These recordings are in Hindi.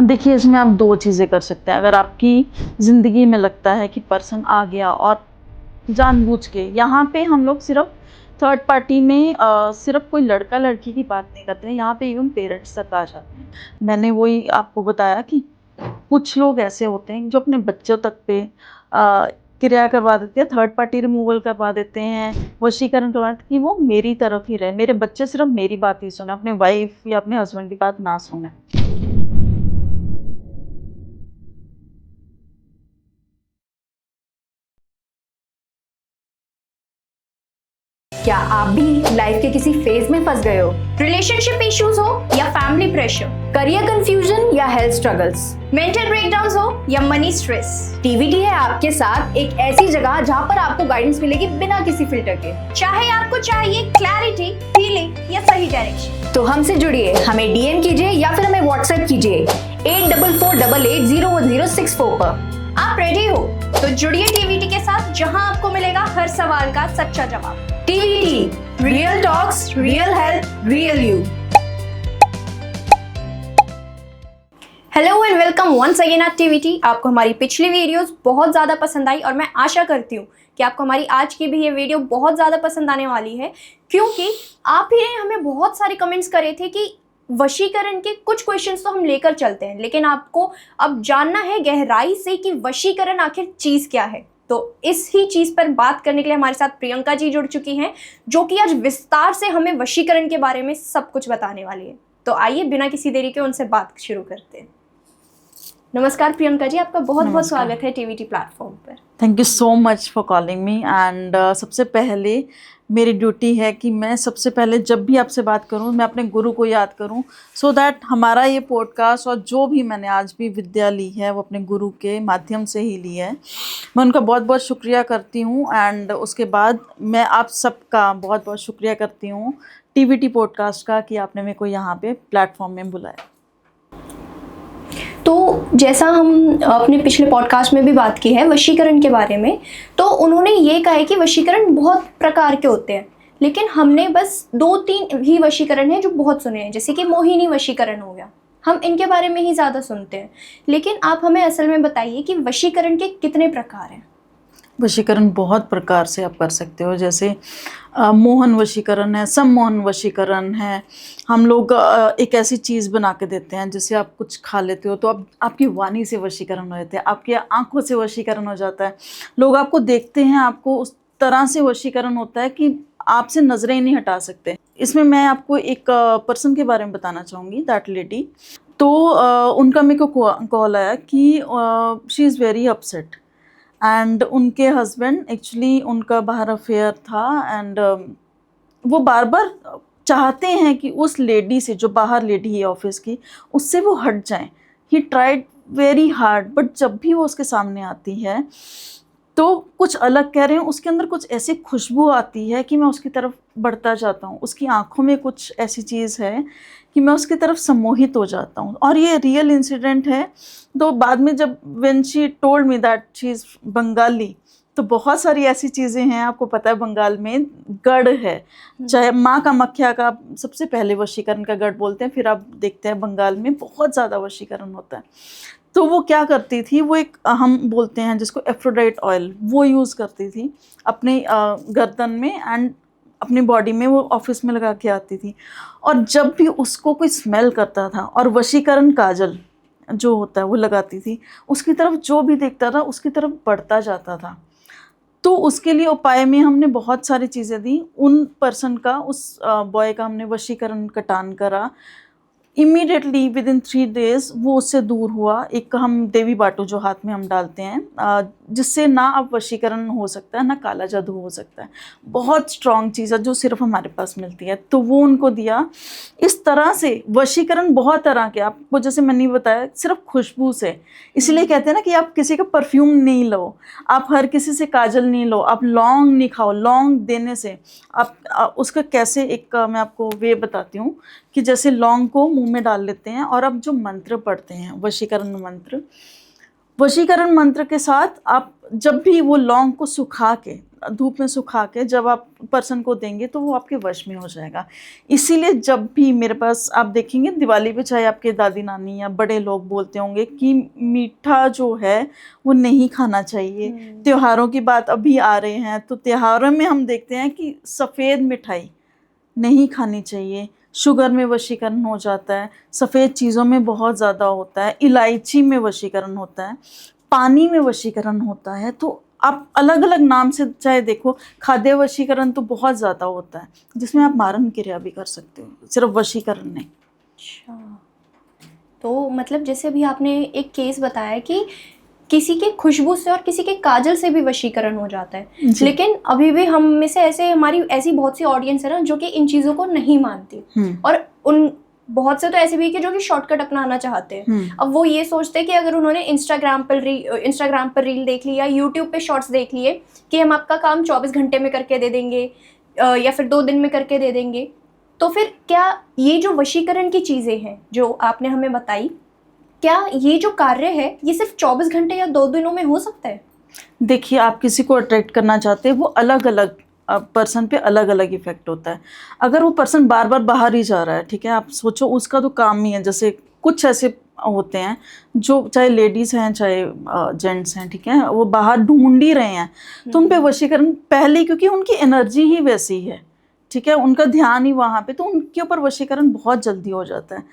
देखिए, इसमें आप 2 चीज़ें कर सकते हैं। अगर आपकी ज़िंदगी में लगता है कि पर्सन आ गया और जानबूझ के, यहाँ पे हम लोग सिर्फ़ थर्ड पार्टी में सिर्फ़ कोई लड़का-लड़की की बात नहीं करते हैं, यहाँ पे इवन पेरेंट्स तक आ जाते हैं। मैंने वही आपको बताया कि कुछ लोग ऐसे होते हैं जो अपने बच्चों तक पे क्रिया करवा देते हैं, थर्ड पार्टी रिमूवल करवा देते हैं, वशीकरण करवा देते हैं कि वो मेरी तरफ ही रहे, मेरे बच्चे सिर्फ़ मेरी बात ही सुने, अपने वाइफ़ या अपने हस्बैंड की बात ना सुने। क्या आप भी लाइफ के किसी फेज में फंस गए हो? रिलेशनशिप इश्यूज हो या फैमिली प्रेशर, करियर कंफ्यूजन या हेल्थ स्ट्रगल्स, मेंटल ब्रेकडाउन्स हो या मनी स्ट्रेस, टीवीटी है आपके साथ एक ऐसी जगह जहां पर आपको गाइडेंस मिलेगी बिना किसी फिल्टर के। चाहे आपको चाहिए क्लैरिटी, हीलिंग या सही डायरेक्शन, तो हमसे जुड़िए, हमें डीएम कीजिए या फिर हमें व्हाट्सएप कीजिए 8448801064 पर। आप रेडी हो तो जुड़िए टीवीटी के साथ, जहां आपको मिलेगा हर सवाल का सच्चा जवाब। TVT, real talks, real health, real you. Hello and welcome once again at TVT. आपको हमारी पिछली वीडियोस बहुत ज़्यादा पसंद आई और मैं आशा करती हूँ कि आपको हमारी आज की भी ये वीडियो बहुत ज़्यादा पसंद आने वाली है, क्योंकि आप ही ने हमें बहुत सारे कमेंट्स करे थे कि वशीकरण के कुछ क्वेश्चंस तो हम लेकर चलते हैं, लेकिन आपको अब जानना है गहराई से कि वशीकरण आखिर चीज़ क्या है। तो इस ही चीज़ पर बात करने के लिए हमारे साथ प्रियंका जी जुड़ चुकी हैं, जो कि आज विस्तार से हमें वशीकरण के बारे में सब कुछ बताने वाली है। तो आइए बिना किसी देरी के उनसे बात शुरू करते हैं। नमस्कार प्रियंका जी, आपका बहुत बहुत स्वागत है टीवीटी प्लेटफॉर्म पर। Thank you so much for calling me and सबसे पहले मेरी ड्यूटी है कि मैं सबसे पहले जब भी आपसे बात करूं मैं अपने गुरु को याद करूं, सो दैट हमारा ये पॉडकास्ट और जो भी मैंने आज भी विद्या ली है वो अपने गुरु के माध्यम से ही ली है। मैं उनका बहुत बहुत शुक्रिया करती हूं एंड उसके बाद मैं आप सबका बहुत बहुत शुक्रिया करती हूं टीवीटी पॉडकास्ट का कि आपने मेरे को यहाँ पे प्लेटफॉर्म में बुलाया। तो जैसा हम अपने पिछले पॉडकास्ट में भी बात की है वशीकरण के बारे में, तो उन्होंने ये कहा है कि वशीकरण बहुत प्रकार के होते हैं, लेकिन हमने बस 2-3 ही वशीकरण है जो बहुत सुने हैं, जैसे कि मोहिनी वशीकरण हो गया, हम इनके बारे में ही ज़्यादा सुनते हैं। लेकिन आप हमें असल में बताइए कि वशीकरण के कितने प्रकार हैं? वशीकरण बहुत प्रकार से आप कर सकते हो, जैसे मोहन वशीकरण है, सम्मोहन वशीकरण है। हम लोग एक ऐसी चीज़ बना के देते हैं, जैसे आप कुछ खा लेते हो तो अब आपकी वाणी से वशीकरण हो जाते हैं, आपकी आंखों से वशीकरण हो जाता है, लोग आपको देखते हैं, आपको उस तरह से वशीकरण होता है कि आपसे नज़रें ही नहीं हटा सकते। इसमें मैं आपको एक पर्सन के बारे में बताना चाहूँगी, दैट लेडी। तो उनका मेरे को कॉल आया कि she is very upset and उनके हस्बैंड, एक्चुअली उनका बाहर अफेयर था एंड वो बार बार चाहते हैं कि उस लेडी से, जो बाहर लेडी है ऑफिस की, उससे वो हट जाएं। He tried very hard, but जब भी वो उसके सामने आती है तो कुछ अलग कह रहे हैं, उसके अंदर कुछ ऐसी खुशबू आती है कि मैं उसकी तरफ बढ़ता जाता हूँ, उसकी आंखों में कुछ ऐसी चीज़ है कि मैं उसकी तरफ सम्मोहित हो जाता हूँ। और ये रियल इंसिडेंट है। तो बाद में जब when she told me that she is Bengali, तो बहुत सारी ऐसी चीज़ें हैं, आपको पता है बंगाल में गढ़ है, चाहे माँ का मक्खिया का सबसे पहले वशीकरण का गढ़ बोलते हैं, फिर आप देखते हैं बंगाल में बहुत ज़्यादा वशीकरण होता है। तो वो क्या करती थी, वो एक हम बोलते हैं जिसको एफ्रोडाइट ऑयल, वो यूज़ करती थी अपने गर्दन में एंड अपनी बॉडी में, वो ऑफिस में लगा के आती थी। और जब भी उसको कोई स्मेल करता था, और वशीकरण काजल जो होता है वो लगाती थी, उसकी तरफ जो भी देखता था उसकी तरफ बढ़ता जाता था। तो उसके लिए उपाय में हमने बहुत सारी चीज़ें दी। उन पर्सन का, उस बॉय का हमने वशीकरण कटान करा। इमीडिएटली विद इन 3 days वो उससे दूर हुआ। एक हम देवी बाटू जो हाथ में हम डालते हैं, जिससे ना अब वशीकरण हो सकता है ना काला जादू हो सकता है। बहुत स्ट्रॉन्ग चीज़ है जो सिर्फ हमारे पास मिलती है, तो वो उनको दिया। इस तरह से वशीकरण बहुत तरह के, आपको जैसे मैंने बताया, सिर्फ खुशबू से। इसलिए कहते हैं ना कि आप किसी का परफ्यूम नहीं लो, आप हर किसी से काजल नहीं लो, आप लौंग नहीं खाओ। लौंग देने से आप उसका कैसे, एक मैं आपको वे बताती हूँ कि जैसे लौंग को मुंह में डाल लेते हैं और अब जो मंत्र पढ़ते हैं वशीकरण मंत्र, वशीकरण मंत्र के साथ आप जब भी वो लौंग को सुखा के, धूप में सुखा के जब आप पर्सन को देंगे तो वो आपके वश में हो जाएगा। इसीलिए जब भी मेरे पास आप देखेंगे दिवाली पे, चाहे आपके दादी नानी या बड़े लोग बोलते होंगे कि मीठा जो है वो नहीं खाना चाहिए। त्योहारों की बात अभी आ रहे हैं तो त्योहारों में हम देखते हैं कि सफ़ेद मिठाई नहीं खानी चाहिए, शुगर में वशीकरण हो जाता है, सफ़ेद चीज़ों में बहुत ज़्यादा होता है, इलायची में वशीकरण होता है, पानी में वशीकरण होता है। तो आप अलग अलग नाम से चाहे देखो, खाद्य वशीकरण तो बहुत ज़्यादा होता है जिसमें आप मारण क्रिया भी कर सकते हो, सिर्फ वशीकरण नहीं। अच्छा, तो मतलब जैसे अभी आपने एक केस बताया कि किसी के खुशबू से और किसी के काजल से भी वशीकरण हो जाता है, लेकिन अभी भी हम में से ऐसे, हमारी ऐसी बहुत सी ऑडियंस है ना जो कि इन चीज़ों को नहीं मानती, और उन बहुत से तो ऐसे भी कि जो कि शॉर्टकट अपनाना चाहते हैं। अब वो ये सोचते हैं कि अगर उन्होंने इंस्टाग्राम पर रील देख ली या यूट्यूब पे शॉर्ट्स देख लिए कि हम आपका काम 24 घंटे में करके दे देंगे या फिर 2 दिन में करके दे देंगे, तो फिर क्या ये जो वशीकरण की चीज़ें हैं जो आपने हमें बताई, क्या ये जो कार्य है ये सिर्फ 24 घंटे या 2 दिनों में हो सकता है? देखिए, आप किसी को अट्रैक्ट करना चाहते हैं, वो अलग अलग पर्सन पे अलग अलग इफेक्ट होता है। अगर वो पर्सन बार बार बाहर ही जा रहा है, ठीक है, आप सोचो उसका तो काम ही है। जैसे कुछ ऐसे होते हैं जो चाहे लेडीज़ हैं चाहे जेंट्स हैं, ठीक है, वो बाहर ढूंढ ही रहे हैं, तो उन पे वशीकरण पहले, क्योंकि उनकी एनर्जी ही वैसी है, ठीक है, उनका ध्यान ही वहाँ पे, तो उनके ऊपर वशीकरण बहुत जल्दी हो जाता है।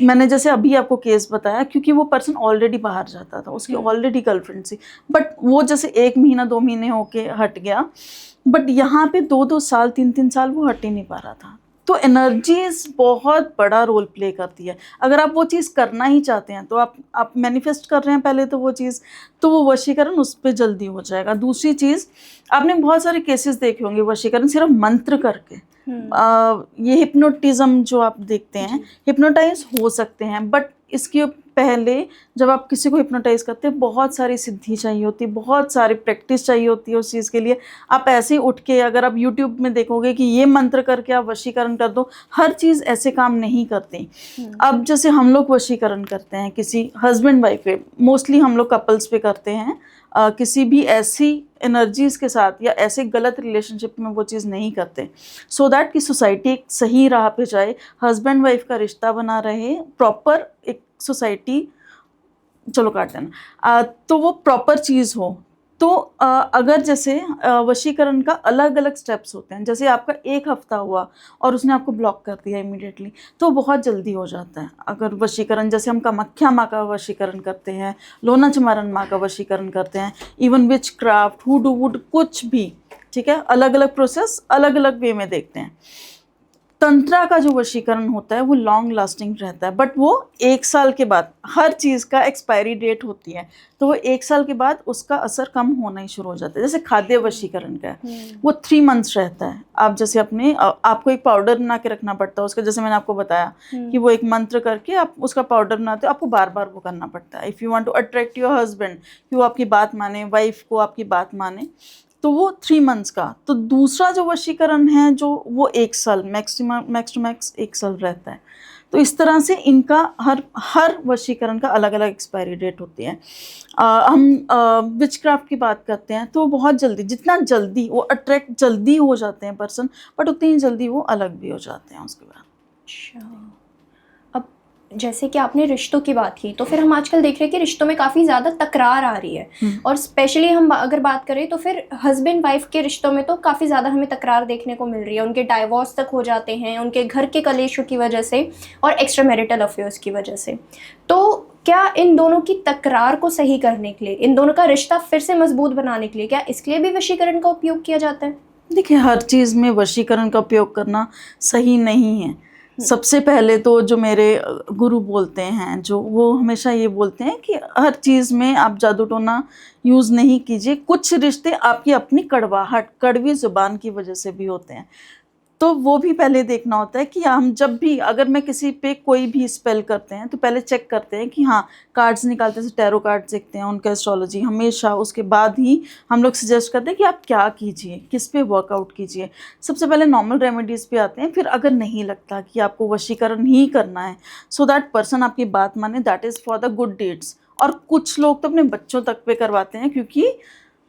मैंने जैसे अभी आपको केस बताया, क्योंकि वो पर्सन ऑलरेडी बाहर जाता था, उसकी ऑलरेडी गर्लफ्रेंड थी, बट वो जैसे 1 महीना 2 महीने होके हट गया, बट यहाँ पे 2-2 साल 3-3 साल वो हट ही नहीं पा रहा था। तो एनर्जीज बहुत बड़ा रोल प्ले करती है। अगर आप वो चीज़ करना ही चाहते हैं तो आप मैनिफेस्ट कर रहे हैं पहले तो वो चीज़, तो वो वशीकरण उस पर जल्दी हो जाएगा। दूसरी चीज़, आपने बहुत सारे केसेस देखे होंगे वशीकरण सिर्फ मंत्र करके। ये हिप्नोटिज्म जो आप देखते हैं, हिप्नोटाइज हो सकते हैं, बट इसके पहले जब आप किसी को हिप्नोटाइज करते हैं बहुत सारी सिद्धि चाहिए होती है, बहुत सारी प्रैक्टिस चाहिए होती है उस चीज़ के लिए। आप ऐसे ही उठ के, अगर आप यूट्यूब में देखोगे कि ये मंत्र करके आप वशीकरण कर दो, हर चीज़ ऐसे काम नहीं करती। अब जैसे हम लोग वशीकरण करते हैं किसी हस्बैंड वाइफ पे, मोस्टली हम लोग कपल्स पे करते हैं, किसी भी ऐसी एनर्जीज के साथ या ऐसे गलत रिलेशनशिप में वो चीज़ नहीं करते, सो दैट कि सोसाइटी एक सही राह पे जाए, हस्बैंड वाइफ का रिश्ता बना रहे, प्रॉपर एक सोसाइटी, चलो काट देना, तो वो प्रॉपर चीज़ हो। तो अगर जैसे वशीकरण का अलग अलग स्टेप्स होते हैं, जैसे आपका 1 हफ्ता हुआ और उसने आपको ब्लॉक कर दिया इमीडिएटली, तो बहुत जल्दी हो जाता है। अगर वशीकरण, जैसे हम कामाख्या माँ का वशीकरण करते हैं, लोना चमारन माँ का वशीकरण करते हैं, इवन विच क्राफ्ट, हुडू वुड, कुछ भी, ठीक है, अलग अलग प्रोसेस अलग अलग वे में देखते हैं। तंत्रा का जो वशीकरण होता है वो लॉन्ग लास्टिंग रहता है, बट वो 1 साल के बाद, हर चीज़ का एक्सपायरी डेट होती है, तो वो 1 साल के बाद उसका असर कम होना ही शुरू हो जाता है। जैसे खाद्य वशीकरण का है, वो 3 मंथ्स रहता है। आप जैसे आपको एक पाउडर बना के रखना पड़ता है उसका, जैसे मैंने आपको बताया कि वो एक मंत्र करके आप उसका पाउडर बनाते हो, आपको बार बार वो करना पड़ता है। If you want to attract your husband कि वो आपकी बात माने, वाइफ को आपकी बात माने, तो वो 3 मंथ्स का। तो दूसरा जो वशीकरण है जो वो 1 साल, मैक्स टू मैक्स 1 साल रहता है। तो इस तरह से इनका हर वशीकरण का अलग अलग एक्सपायरी डेट होती है। हम विचक्राफ्ट की बात करते हैं तो बहुत जल्दी, जितना जल्दी वो अट्रैक्ट जल्दी हो जाते हैं पर्सन, बट उतनी ही जल्दी वो अलग भी हो जाते हैं उसके बाद। अच्छा, अब जैसे कि आपने रिश्तों की बात की, तो फिर हम आजकल देख रहे हैं कि रिश्तों में काफ़ी ज़्यादा तकरार आ रही है, और स्पेशली हम अगर बात करें तो फिर हस्बैंड वाइफ के रिश्तों में तो काफ़ी ज़्यादा हमें तकरार देखने को मिल रही है। उनके डाइवोर्स तक हो जाते हैं उनके घर के कलेशों की वजह से और एक्स्ट्रा मैरिटल अफेयर्स की वजह से। तो क्या इन दोनों की तकरार को सही करने के लिए, इन दोनों का रिश्ता फिर से मजबूत बनाने के लिए, क्या इसके लिए भी वशीकरण का उपयोग किया जाता है? देखिए, हर चीज़ में वशीकरण का उपयोग करना सही नहीं है। सबसे पहले तो जो मेरे गुरु बोलते हैं, जो वो हमेशा ये बोलते हैं कि हर चीज़ में आप जादू टोना यूज़ नहीं कीजिए। कुछ रिश्ते आपकी अपनी कड़वी ज़ुबान की वजह से भी होते हैं, तो वो भी पहले देखना होता है कि हम जब भी, अगर मैं किसी पे कोई भी स्पेल करते हैं तो पहले चेक करते हैं कि हाँ, कार्ड्स निकालते हैं, टैरो कार्ड्स देखते हैं, उनका एस्ट्रोलॉजी हमेशा, उसके बाद ही हम लोग सजेस्ट करते हैं कि आप क्या कीजिए, किस पे वर्कआउट कीजिए। सबसे पहले नॉर्मल रेमेडीज़ पे आते हैं, फिर अगर नहीं लगता कि आपको वशीकरण ही करना है, सो दैट पर्सन आपकी बात माने, that is for the good deeds, और कुछ लोग तो अपने बच्चों तक पे करवाते हैं, क्योंकि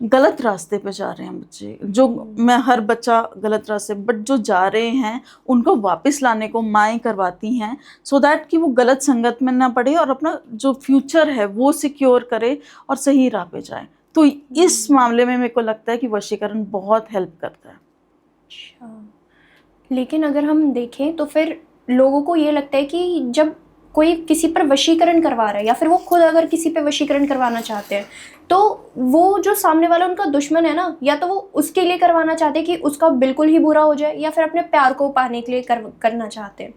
गलत रास्ते पे जा रहे हैं बच्चे। जो मैं हर बच्चा गलत रास्ते, बट जो जा रहे हैं उनको वापस लाने को माएँ करवाती हैं, सो दैट कि वो गलत संगत में ना पड़े और अपना जो फ्यूचर है वो सिक्योर करे और सही राह पे जाए। तो इस मामले में मेरे को लगता है कि वशीकरण बहुत हेल्प करता है। अच्छा, लेकिन अगर हम देखें तो फिर लोगों को ये लगता है कि जब कोई किसी पर वशीकरण करवा रहा है या फिर वो खुद अगर किसी पे वशीकरण करवाना चाहते हैं, तो वो जो सामने वाला उनका दुश्मन है ना, या तो वो उसके लिए करवाना चाहते हैं कि उसका बिल्कुल ही बुरा हो जाए, या फिर अपने प्यार को पाने के लिए करना चाहते हैं।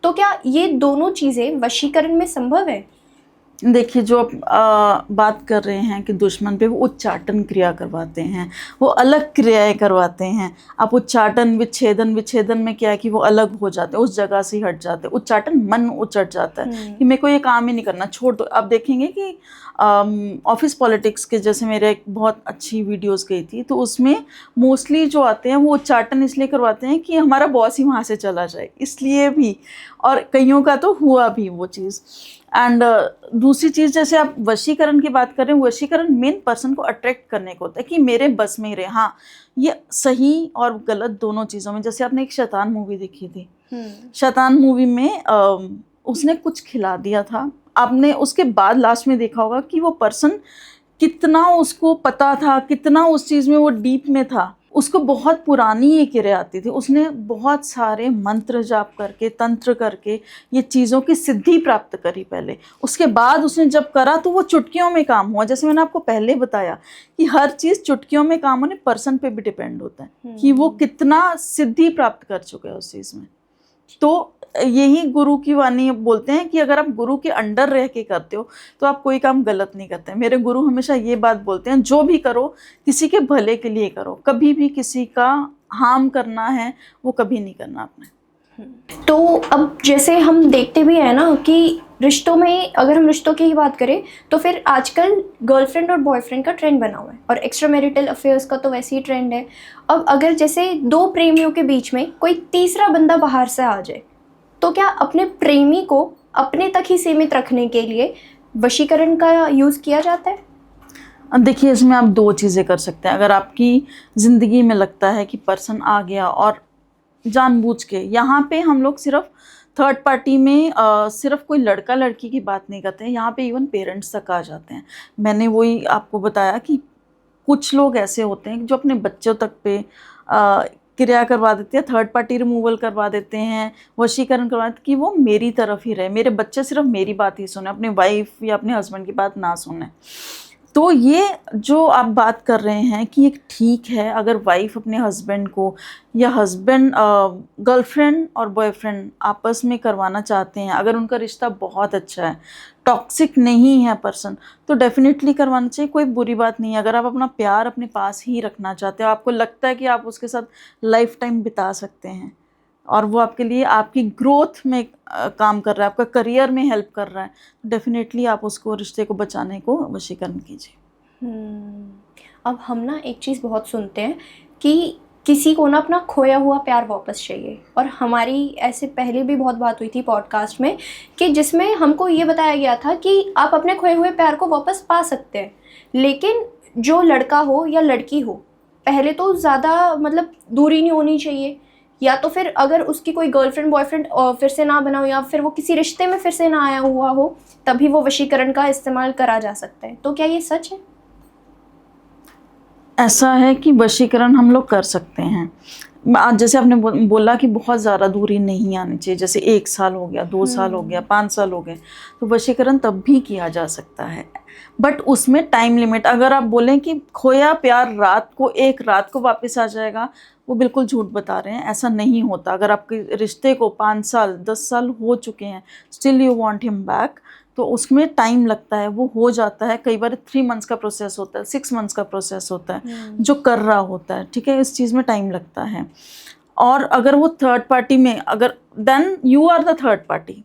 तो क्या ये दोनों चीज़ें वशीकरण में संभव है? देखिए, जो आप बात कर रहे हैं कि दुश्मन पे वो उच्चाटन क्रिया करवाते हैं, वो अलग क्रियाएं करवाते हैं। आप उच्चाटन विच्छेदन में क्या है कि वो अलग हो जाते हैं, उस जगह से ही हट जाते हैं। उच्चाटन मन उचट जाता है कि मेरे को ये काम ही नहीं करना, छोड़ दो। आप देखेंगे कि ऑफिस पॉलिटिक्स के जैसे मेरे एक बहुत अच्छी वीडियोस गई थी, तो उसमें मोस्टली जो आते हैं वो उच्चाटन इसलिए करवाते हैं कि हमारा बॉस ही वहाँ से चला जाए, इसलिए भी। और कईयों का तो हुआ भी वो चीज़। एंड दूसरी चीज़, जैसे आप वशीकरण की बात कर रहे हैं, वशीकरण मेन पर्सन को अट्रैक्ट करने को होता है कि मेरे बस में ही रहे। हाँ, ये सही और गलत दोनों चीज़ों में। जैसे आपने एक शैतान मूवी देखी थी, शैतान मूवी में उसने कुछ खिला दिया था, आपने उसके बाद लास्ट में देखा होगा कि वो पर्सन कितना उसको पता था, कितना उस चीज़ में वो डीप में था। उसको बहुत पुरानी ये क्रिया आती थी, उसने बहुत सारे मंत्र जाप करके, तंत्र करके ये चीज़ों की सिद्धि प्राप्त करी पहले। उसके बाद उसने जब करा तो वो चुटकियों में काम हुआ। जैसे मैंने आपको पहले बताया कि हर चीज़ चुटकियों में काम होने पर्सन पे भी डिपेंड होता है कि वो कितना सिद्धि प्राप्त कर चुके हैं उस चीज़ में। तो यही गुरु की वाणी बोलते हैं कि अगर आप गुरु के अंडर रह के करते हो तो आप कोई काम गलत नहीं करते। मेरे गुरु हमेशा ये बात बोलते हैं, जो भी करो किसी के भले के लिए करो, कभी भी किसी का हार्म करना है वो कभी नहीं करना आपने। तो अब जैसे हम देखते भी हैं ना कि रिश्तों में, अगर हम रिश्तों की ही बात करें तो फिर आजकल गर्लफ्रेंड और बॉयफ्रेंड का ट्रेंड बना हुआ है, और एक्स्ट्रा मैरिटल अफेयर्स का तो वैसे ही ट्रेंड है। अब अगर जैसे दो प्रेमियों के बीच में कोई तीसरा बंदा बाहर से आ जाए, तो क्या अपने प्रेमी को अपने तक ही सीमित रखने के लिए वशीकरण का यूज़ किया जाता है? अब देखिए, इसमें आप दो चीज़ें कर सकते हैं। अगर आपकी ज़िंदगी में लगता है कि पर्सन आ गया और जानबूझ के, यहाँ पे हम लोग सिर्फ थर्ड पार्टी में सिर्फ कोई लड़का लड़की की बात नहीं करते हैं, यहाँ पे इवन पेरेंट्स तक आ जाते हैं। मैंने वही आपको बताया कि कुछ लोग ऐसे होते हैं जो अपने बच्चों तक पे क्रिया करवा देते हैं, थर्ड पार्टी रिमूवल करवा देते हैं, वशीकरण करवा देते हैं कि वो मेरी तरफ ही रहे, मेरे बच्चे सिर्फ मेरी बात ही सुने, अपने वाइफ या अपने हस्बैंड की बात ना सुने। तो ये जो आप बात कर रहे हैं कि ये ठीक है, अगर वाइफ अपने हस्बैंड को या हस्बैंड गर्लफ्रेंड और बॉयफ्रेंड आपस में करवाना चाहते हैं, अगर उनका रिश्ता बहुत अच्छा है, टॉक्सिक नहीं है पर्सन, तो डेफिनेटली करवाना चाहिए, कोई बुरी बात नहीं है। अगर आप अपना प्यार अपने पास ही रखना चाहते हो, आपको लगता है कि आप उसके साथ लाइफ टाइम बिता सकते हैं और वो आपके लिए आपकी ग्रोथ में काम कर रहा है, आपका करियर में हेल्प कर रहा है, तो डेफिनेटली आप उसको, रिश्ते को बचाने को वशीकरण कीजिए। अब हम ना एक चीज़ बहुत सुनते हैं कि किसी को ना अपना खोया हुआ प्यार वापस चाहिए, और हमारी ऐसे पहले भी बहुत बात हुई थी पॉडकास्ट में कि जिसमें हमको ये बताया गया था कि आप अपने खोए हुए प्यार को वापस पा सकते हैं, लेकिन जो लड़का हो या लड़की हो, पहले तो ज़्यादा मतलब दूरी नहीं होनी चाहिए, या तो फिर अगर उसकी कोई गर्लफ्रेंड बॉयफ्रेंड फिर से ना बना हो, या फिर वो किसी रिश्ते में फिर से ना आया हुआ हो, तभी वो वशीकरण का इस्तेमाल करा जा सकता है। तो क्या ये सच है? ऐसा है कि वशीकरण हम लोग कर सकते हैं। आज जैसे आपने बोला कि बहुत ज़्यादा दूरी नहीं आनी चाहिए, जैसे 1 साल हो गया, 2 साल हो गया, 5 साल हो गए, तो वशीकरण तब भी किया जा सकता है, बट उसमें टाइम लिमिट। अगर आप बोलें कि खोया प्यार रात को, एक रात को वापस आ जाएगा, वो बिल्कुल झूठ बता रहे हैं, ऐसा नहीं होता। अगर आपके रिश्ते को 5 साल 10 साल हो चुके हैं, still you want him back, तो उसमें टाइम लगता है, वो हो जाता है। कई बार 3 मंथ्स का प्रोसेस होता है, 6 मंथ्स का प्रोसेस होता है जो कर रहा होता है, ठीक है, इस चीज़ में टाइम लगता है। और अगर वो थर्ड पार्टी में, अगर then you are the third party.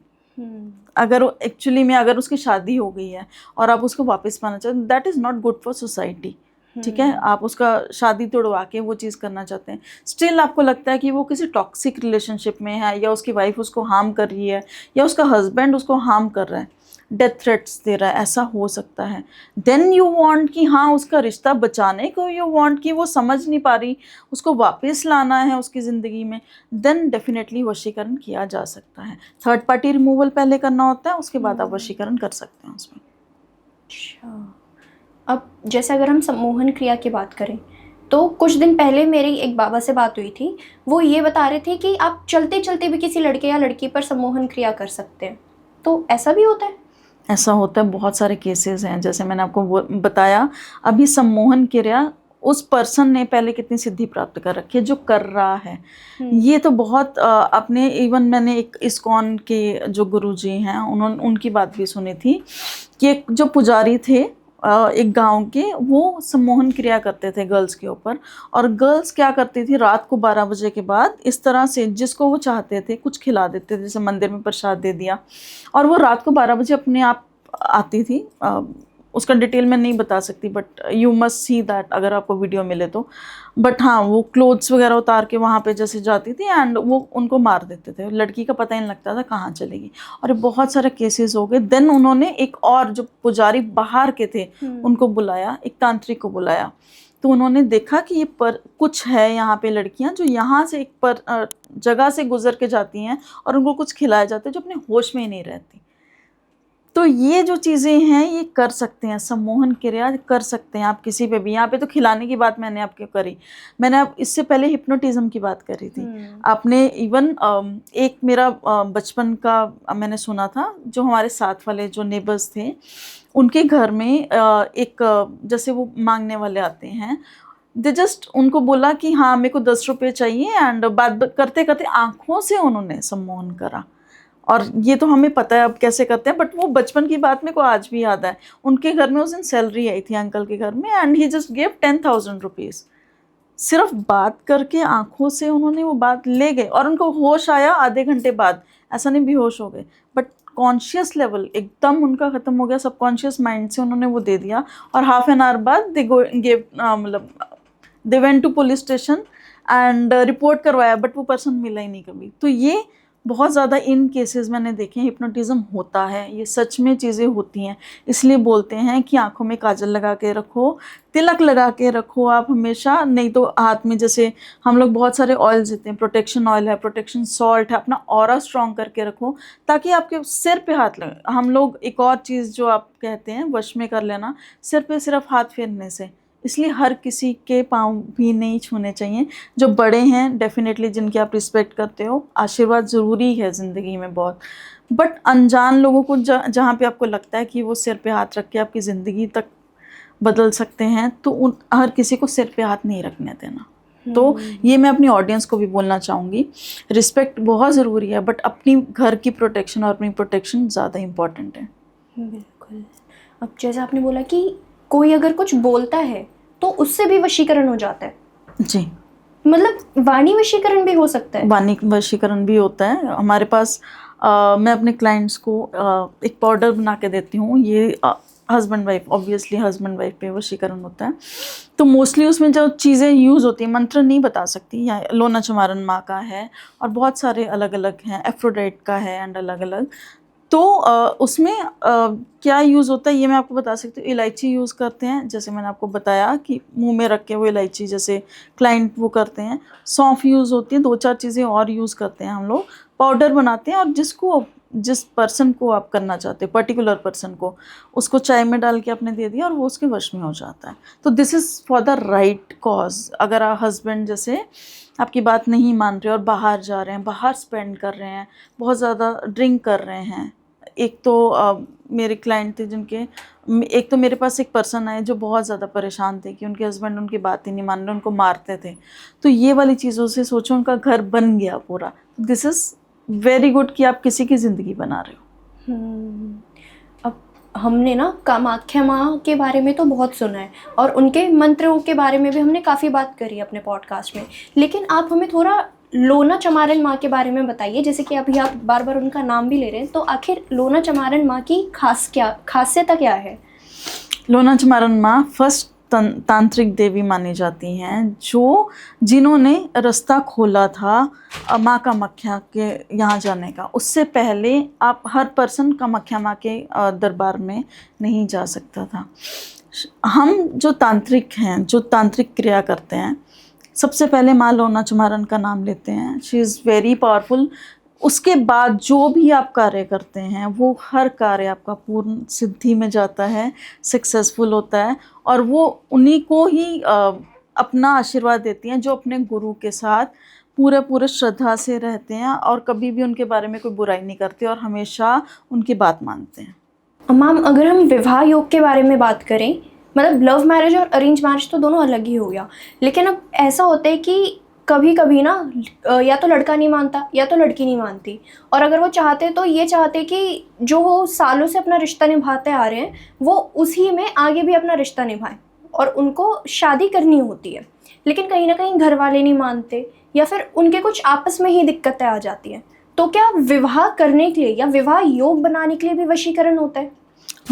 अगर एक्चुअली में अगर उसकी शादी हो गई है और आप उसको वापस पाना चाहते हैं, that is not good for society, ठीक है। आप उसका शादी तोड़वा के वो चीज़ करना चाहते हैं, स्टिल आपको लगता है कि वो किसी टॉक्सिक रिलेशनशिप में है, या उसकी वाइफ उसको हार्म कर रही है, या उसका हस्बैंड उसको हार्म कर रहा है, डेथ थ्रेट्स दे रहा है, ऐसा हो सकता है। देन यू वांट कि हाँ उसका रिश्ता बचाने को, यू वांट कि वो समझ नहीं पा रही, उसको वापस लाना है उसकी ज़िंदगी में, देन डेफिनेटली वशीकरण किया जा सकता है। थर्ड पार्टी रिमूवल पहले करना होता है, उसके बाद आप वशीकरण कर सकते हैं उसमें। अच्छा, अब जैसे अगर हम सम्मोहन क्रिया की बात करें तो कुछ दिन पहले मेरी एक बाबा से बात हुई थी, वो ये बता रहे थे कि आप चलते चलते भी किसी लड़के या लड़की पर सम्मोहन क्रिया कर सकते हैं, तो ऐसा भी होता है? ऐसा होता है, बहुत सारे केसेस हैं। जैसे मैंने आपको बताया अभी, सम्मोहन क्रिया उस पर्सन ने पहले कितनी सिद्धि प्राप्त कर रखी है जो कर रहा है। ये तो बहुत अपने इवन मैंने एक इस्कॉन के जो गुरुजी हैं उनकी बात भी सुनी थी कि एक जो पुजारी थे एक गांव के, वो सम्मोहन क्रिया करते थे गर्ल्स के ऊपर। और गर्ल्स क्या करती थी, रात को 12 बजे के बाद इस तरह से जिसको वो चाहते थे कुछ खिला देते थे, जैसे मंदिर में प्रसाद दे दिया, और वो रात को 12 बजे अपने आप आती थी। उसका डिटेल मैं नहीं बता सकती, but you must see that अगर आपको वीडियो मिले तो। बट हाँ, वो क्लोथ्स वगैरह उतार के वहाँ पे जैसे जाती थी एंड वो उनको मार देते थे, लड़की का पता ही नहीं लगता था कहाँ चलेगी। और ये बहुत सारे केसेस हो गए। देन उन्होंने एक और जो पुजारी बाहर के थे उनको बुलाया, एक तांत्रिक को बुलाया, तो उन्होंने देखा कि ये कुछ है यहाँ पे लड़कियाँ जो यहाँ से एक जगह से गुजर के जाती हैं और उनको कुछ खिलाया जाता है जो अपने होश में ही नहीं रहती। तो ये जो चीज़ें हैं ये कर सकते हैं, सम्मोहन क्रिया कर सकते हैं आप किसी पे भी। यहाँ पे तो खिलाने की बात मैंने आपके करी, मैंने अब इससे पहले हिप्नोटिज्म की बात करी थी। आपने इवन एक मेरा बचपन का मैंने सुना था, जो हमारे साथ वाले जो नेबर्स थे उनके घर में एक जैसे वो मांगने वाले आते हैं, दे जस्ट उनको बोला कि हाँ मेरे को 10 रुपये चाहिए, एंड बात करते करते आँखों से उन्होंने सम्मोहन करा। और ये तो हमें पता है अब कैसे करते हैं, बट वो बचपन की बात मेरे को आज भी याद है। उनके घर में उस दिन सैलरी आई थी अंकल के घर में, and he just give 10,000 rupees. सिर्फ बात करके आंखों से उन्होंने वो बात ले गए, और उनको होश आया आधे घंटे बाद, ऐसा नहीं बेहोश हो गए, बट कॉन्शियस लेवल एकदम उनका ख़त्म हो गया, सबकॉन्शियस माइंड से उन्होंने वो दे दिया। और हाफ एन आवर बाद they went to police station and report करवाया, बट वो पर्सन मिला ही नहीं कभी। तो ये बहुत ज़्यादा इन केसेस मैंने देखे हैं, हिप्नोटिज्म होता है, ये सच में चीज़ें होती हैं। इसलिए बोलते हैं कि आंखों में काजल लगा के रखो, तिलक लगा के रखो आप हमेशा, नहीं तो हाथ में जैसे हम लोग बहुत सारे ऑयल्स देते हैं, प्रोटेक्शन ऑयल है, प्रोटेक्शन सॉल्ट है, अपना ऑरा स्ट्रॉन्ग करके रखो ताकि आपके सिर पे हाथ लगे। हम लोग एक और चीज़ जो आप कहते हैं वश में कर लेना, सिर पे सिर्फ हाथ फेरने से, इसलिए हर किसी के पाँव भी नहीं छूने चाहिए। जो बड़े हैं डेफिनेटली, जिनकी आप रिस्पेक्ट करते हो, आशीर्वाद ज़रूरी है ज़िंदगी में बहुत, बट अनजान लोगों को जहाँ पे आपको लगता है कि वो सिर पे हाथ रख के आपकी ज़िंदगी तक बदल सकते हैं, तो हर किसी को सिर पे हाथ नहीं रखने देना। तो ये मैं अपनी ऑडियंस को भी बोलना चाहूँगी, रिस्पेक्ट बहुत ज़रूरी है, बट अपनी घर की प्रोटेक्शन और अपनी प्रोटेक्शन ज़्यादा इम्पॉर्टेंट है। बिल्कुल। अब जैसे आपने बोला कि कोई अगर कुछ बोलता है तो उससे भी वशीकरण हो जाता है। जी, मतलब वाणी वशीकरण भी हो सकता है? वाणी वशीकरण भी होता है हमारे पास। मैं अपने क्लाइंट्स को एक पाउडर बना के देती हूँ, ये husband wife, obviously husband wife पे वशीकरण होता है। तो मोस्टली उसमें जो चीज़ें यूज़ होती हैं, मंत्र नहीं बता सकती, या लोना चमारन माँ का है और बहुत सारे अलग अलग हैं, एफ्रोडाइट का है एंड अलग अलग। तो उसमें क्या यूज़ होता है ये मैं आपको बता सकती हूँ। इलायची यूज़ करते हैं, जैसे मैंने आपको बताया कि मुंह में रख के वो इलायची जैसे क्लाइंट वो करते हैं। सौंफ यूज़ होती है, 2-4 चीज़ें और यूज़ करते हैं हम लोग। पाउडर बनाते हैं, और जिस पर्सन को आप करना चाहते हो, पर्टिकुलर पर्सन को, उसको चाय में डाल के आपने दे दिया और वो उसके वश में हो जाता है। तो this is for the right cause. अगर आप हस्बैंड जैसे आपकी बात नहीं मान रहे और बाहर जा रहे हैं, बाहर स्पेंड कर रहे हैं, बहुत ज़्यादा ड्रिंक कर रहे हैं। एक तो मेरे क्लाइंट थे एक तो मेरे पास एक पर्सन आए जो बहुत ज़्यादा परेशान थे कि उनके हस्बैंड उनकी बात ही नहीं मान रहे, उनको मारते थे। तो ये वाली चीज़ों से सोचो उनका घर बन गया पूरा। दिस इज़ वेरी गुड कि आप किसी की ज़िंदगी बना रहे हो। अब हमने ना कामाख्या माँ के बारे में तो बहुत सुना है और उनके मंत्रों के बारे में भी हमने काफ़ी बात करी अपने पॉडकास्ट में, लेकिन आप हमें थोड़ा लोना चमारन माँ के बारे में बताइए। जैसे कि अभी आप बार बार उनका नाम भी ले रहे हैं, तो आखिर लोना चमारन माँ की खासियत क्या है? लोना चमारन माँ फर्स्ट तांत्रिक देवी मानी जाती हैं, जिन्होंने रास्ता खोला था माँ कामाख्या के यहाँ जाने का। उससे पहले आप हर पर्सन कामाख्या माँ के दरबार में नहीं जा सकता था। हम जो तांत्रिक हैं, जो तांत्रिक क्रिया करते हैं, सबसे पहले माँ लोना चमारन का नाम लेते हैं। She is very powerful. उसके बाद जो भी आप कार्य करते हैं वो हर कार्य आपका पूर्ण सिद्धि में जाता है, सक्सेसफुल होता है, और वो उन्हीं को ही अपना आशीर्वाद देती हैं जो अपने गुरु के साथ पूरे पूरे श्रद्धा से रहते हैं और कभी भी उनके बारे में कोई बुराई नहीं करते और हमेशा उनकी बात मानते हैं। मैम, अगर हम विवाह योग के बारे में बात करें, मतलब लव मैरिज और अरेंज मैरिज तो दोनों अलग ही हो गया, लेकिन अब ऐसा होता है कि कभी कभी ना या तो लड़का नहीं मानता या तो लड़की नहीं मानती, और अगर वो चाहते तो ये चाहते कि जो वो सालों से अपना रिश्ता निभाते आ रहे हैं वो उसी में आगे भी अपना रिश्ता निभाएं, और उनको शादी करनी होती है, लेकिन कहीं ना कहीं घर वाले नहीं मानते या फिर उनके कुछ आपस में ही दिक्कतें आ जाती हैं। तो क्या विवाह करने के लिए या विवाह योग बनाने के लिए भी वशीकरण होता है?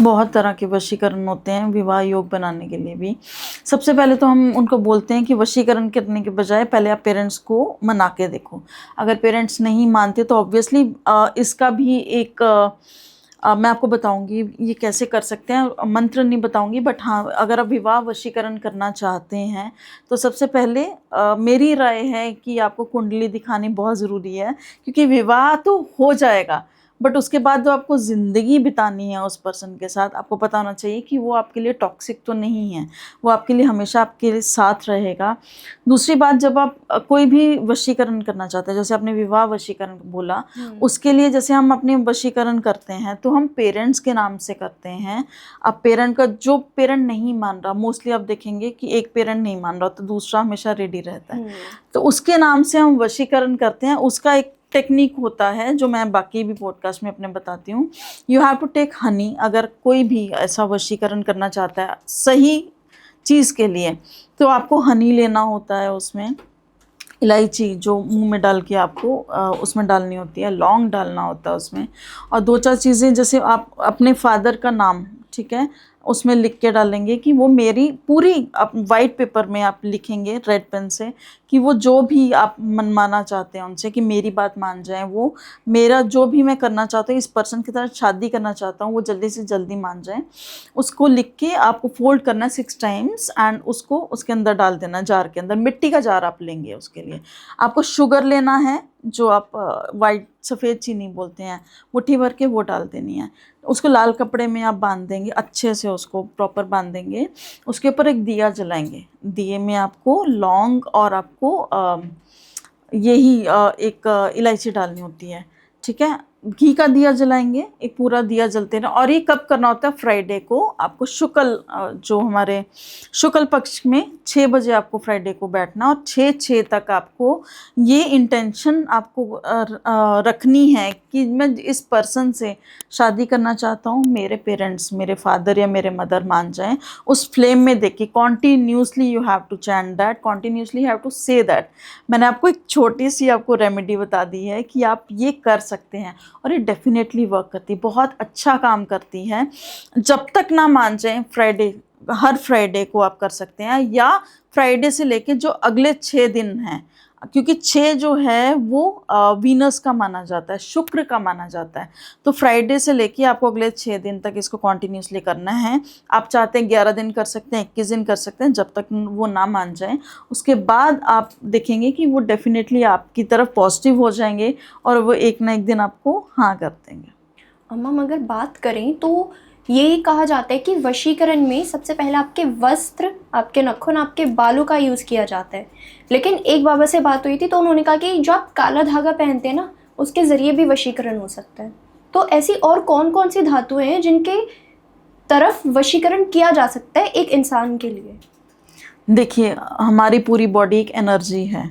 बहुत तरह के वशीकरण होते हैं विवाह योग बनाने के लिए भी। सबसे पहले तो हम उनको बोलते हैं कि वशीकरण करने के बजाय पहले आप पेरेंट्स को मना के देखो। अगर पेरेंट्स नहीं मानते तो ऑब्वियसली इसका भी एक मैं आपको बताऊंगी ये कैसे कर सकते हैं, मंत्र नहीं बताऊंगी, बट हाँ, अगर आप विवाह वशीकरण करना चाहते हैं तो सबसे पहले मेरी राय है कि आपको कुंडली दिखानी बहुत ज़रूरी है, क्योंकि विवाह तो हो जाएगा बट उसके बाद जो आपको ज़िंदगी बितानी है उस पर्सन के साथ, आपको पता होना चाहिए कि वो आपके लिए टॉक्सिक तो नहीं है, वो आपके लिए हमेशा आपके साथ रहेगा। दूसरी बात, जब आप कोई भी वशीकरण करना चाहते हैं, जैसे आपने विवाह वशीकरण बोला, उसके लिए जैसे हम अपने वशीकरण करते हैं तो हम पेरेंट्स के नाम से करते हैं। अब पेरेंट का जो पेरेंट नहीं मान रहा, मोस्टली आप देखेंगे कि एक पेरेंट नहीं मान रहा तो दूसरा हमेशा रेडी रहता है, तो उसके नाम से हम वशीकरण करते हैं। उसका एक टेक्निक होता है जो मैं बाकी भी पॉडकास्ट में अपने बताती हूँ। You have to take honey. अगर कोई भी ऐसा वशीकरण करना चाहता है सही चीज़ के लिए तो आपको हनी लेना होता है, उसमें इलायची जो मुंह में डाल के आपको उसमें डालनी होती है, लौंग डालना होता है उसमें, और 2-4 चीज़ें, जैसे आप अपने फादर का नाम, ठीक है, उसमें लिख के डालेंगे कि वो मेरी पूरी, आप वाइट पेपर में आप लिखेंगे रेड पेन से कि वो जो भी आप मनमाना चाहते हैं उनसे कि मेरी बात मान जाएं, वो मेरा जो भी मैं करना चाहता हूँ, इस पर्सन की तरह शादी करना चाहता हूँ, वो जल्दी से जल्दी मान जाएं। उसको लिख के आपको फोल्ड करना है 6 टाइम्स एंड उसको उसके अंदर डाल देना, जार के अंदर। मिट्टी का जार आप लेंगे, उसके लिए आपको शुगर लेना है, जो आप वाइट सफ़ेद चीनी बोलते हैं, मुट्ठी भर के वो डाल देनी है। उसको लाल कपड़े में आप बांध देंगे, अच्छे से उसको प्रॉपर बांध देंगे। उसके ऊपर एक दिया जलाएंगे, दिए में आपको लौंग और आपको यही एक इलायची डालनी होती है, ठीक है। घी का दिया जलाएंगे, एक पूरा दिया जलते रहे। और ये कब करना होता है? फ्राइडे को आपको शुक्ल, जो हमारे शुक्ल पक्ष में 6 बजे आपको फ्राइडे को बैठना, और 6 तक आपको ये इंटेंशन आपको रखनी है कि मैं इस पर्सन से शादी करना चाहता हूँ, मेरे पेरेंट्स, मेरे फादर या मेरे मदर मान जाएं। उस फ्लेम में देखिए, continuously you have to chant that, continuously have to say that. मैंने आपको एक छोटी सी आपको रेमेडी बता दी है कि आप ये कर सकते हैं, और ये डेफिनेटली वर्क करती है, बहुत अच्छा काम करती है। जब तक ना मान जाएं, फ्राइडे, हर फ्राइडे को आप कर सकते हैं, या फ्राइडे से लेके जो अगले 6 दिन हैं, क्योंकि 6 जो है वो वीनस का माना जाता है, शुक्र का माना जाता है। तो फ्राइडे से लेके आपको अगले 6 दिन तक इसको कॉन्टीन्यूसली करना है। आप चाहते हैं 11 दिन कर सकते हैं, 21 दिन कर सकते हैं, जब तक वो ना मान जाएं। उसके बाद आप देखेंगे कि वो डेफिनेटली आपकी तरफ पॉजिटिव हो जाएंगे और वो एक ना एक दिन आपको हाँ कर देंगे। अम्मा, अगर बात करें तो ये कहा जाता है कि वशीकरण में सबसे पहले आपके वस्त्र, आपके नाखून, आपके बालों का यूज़ किया जाता है। लेकिन एक बाबा से बात हुई थी तो उन्होंने कहा कि जो आप काला धागा पहनते हैं ना, उसके ज़रिए भी वशीकरण हो सकता है। तो ऐसी और कौन कौन सी धातुएं हैं जिनके तरफ वशीकरण किया जा सकता है एक इंसान के लिए? देखिए, हमारी पूरी बॉडी एक एनर्जी है।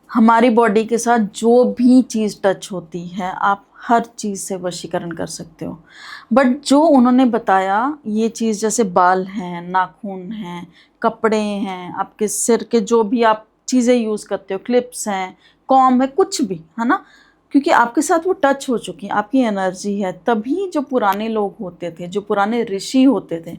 हमारी बॉडी के साथ जो भी चीज़ टच होती है, आप हर चीज़ से वशीकरण कर सकते हो। बट जो उन्होंने बताया, ये चीज़ जैसे बाल हैं, नाखून हैं, कपड़े हैं, आपके सिर के जो भी आप चीज़ें यूज़ करते हो, क्लिप्स हैं, कॉम है, कुछ भी, है ना, क्योंकि आपके साथ वो टच हो चुकी है, आपकी एनर्जी है। तभी जो पुराने लोग होते थे, जो पुराने ऋषि होते थे,